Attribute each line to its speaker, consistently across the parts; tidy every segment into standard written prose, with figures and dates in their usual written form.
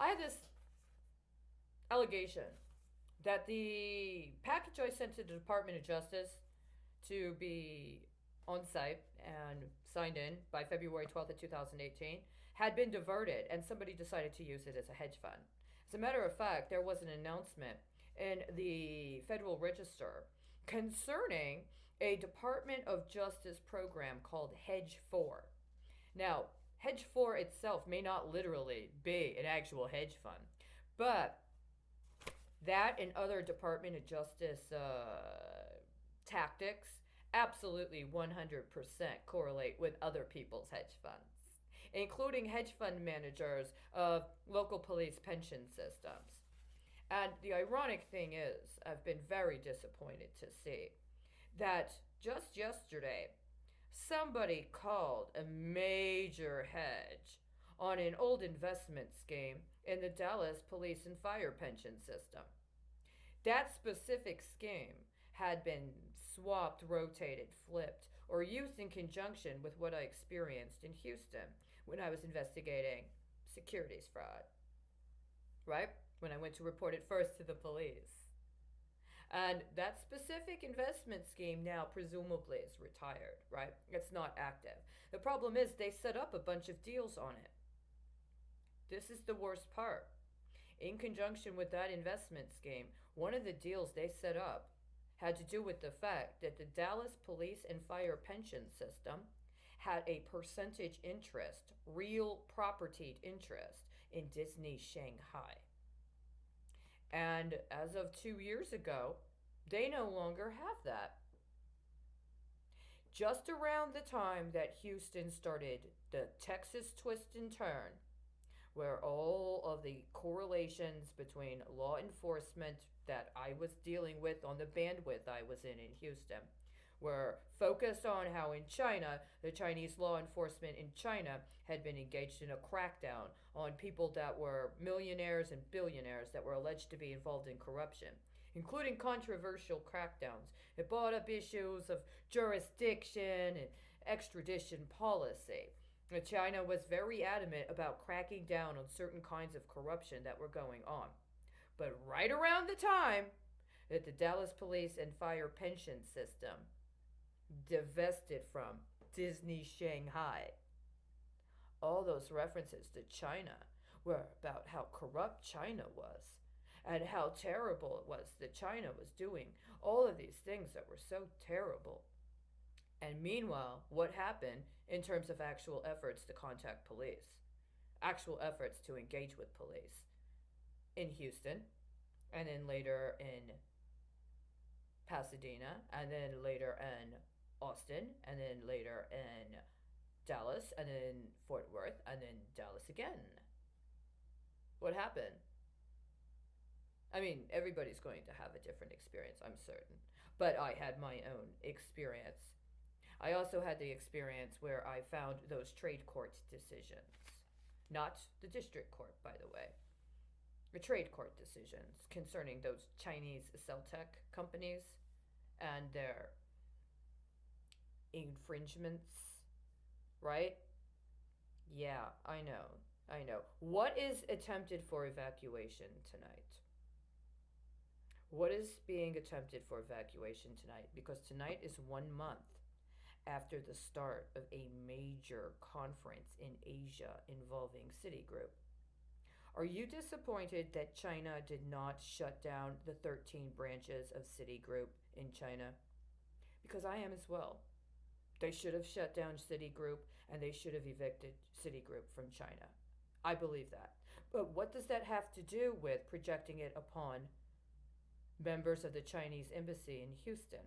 Speaker 1: I had this allegation that the package I sent to the Department of Justice to be on site and signed in by February 12th of 2018 had been diverted and somebody decided to use it as a hedge fund. As a matter of fact, there was an announcement in the Federal Register concerning a Department of Justice program called Hedge 4. Now, Hedge 4 itself may not literally be an actual hedge fund, but that and other Department of Justice tactics absolutely 100% correlate with other people's hedge funds, including hedge fund managers of local police pension systems. And the ironic thing is, I've been very disappointed to see that just yesterday, somebody called a major hedge on an old investment scheme in the Dallas police and fire pension system. That specific scheme had been swapped, rotated, flipped, or used in conjunction with what I experienced in Houston when I was investigating securities fraud, right? When I went to report it first to the police. And that specific investment scheme now presumably is retired, right? It's not active. The problem is they set up a bunch of deals on it. This is the worst part. In conjunction with that investment scheme, one of the deals they set up had to do with the fact that the Dallas police and fire pension system had a percentage interest, real property interest, in Disney Shanghai. And as of 2 years ago, they no longer have that. Just around the time that Houston started the Texas twist and turn, where all of the correlations between law enforcement that I was dealing with on the bandwidth I was in Houston were focused on how in China, the Chinese law enforcement in China had been engaged in a crackdown on people that were millionaires and billionaires that were alleged to be involved in corruption, including controversial crackdowns. It brought up issues of jurisdiction and extradition policy. China was very adamant about cracking down on certain kinds of corruption that were going on. But right around the time that the Dallas police and fire pension system divested from Disney Shanghai, all those references to China were about how corrupt China was and how terrible it was that China was doing all of these things that were so terrible. And meanwhile, what happened in terms of actual efforts to contact police, actual efforts to engage with police in Houston, and then later in Pasadena, and then later in Austin, and then later in Dallas, and then Fort Worth, and then Dallas again. What happened? I mean, everybody's going to have a different experience, I'm certain. But I had my own experience. I also had the experience where I found those trade court decisions. Not the district court, by the way. The trade court decisions concerning those Chinese cell tech companies and their infringements, right? Yeah, I know. I know. What is attempted for evacuation tonight? What is being attempted for evacuation tonight? Because tonight is 1 month after the start of a major conference in Asia involving Citigroup. Are you disappointed that China did not shut down the 13 branches of Citigroup in China? Because I am as well. They should have shut down Citigroup and they should have evicted Citigroup from China. I believe that. But what does that have to do with projecting it upon members of the Chinese embassy in Houston?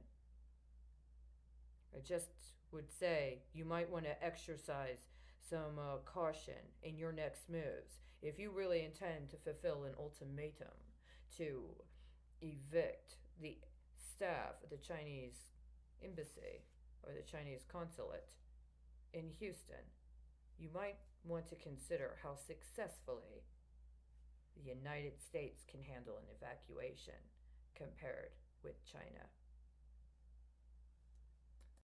Speaker 1: I just would say you might want to exercise some caution in your next moves if you really intend to fulfill an ultimatum to evict the staff of the Chinese embassy or the Chinese consulate in Houston. You might want to consider how successfully the United States can handle an evacuation compared with China.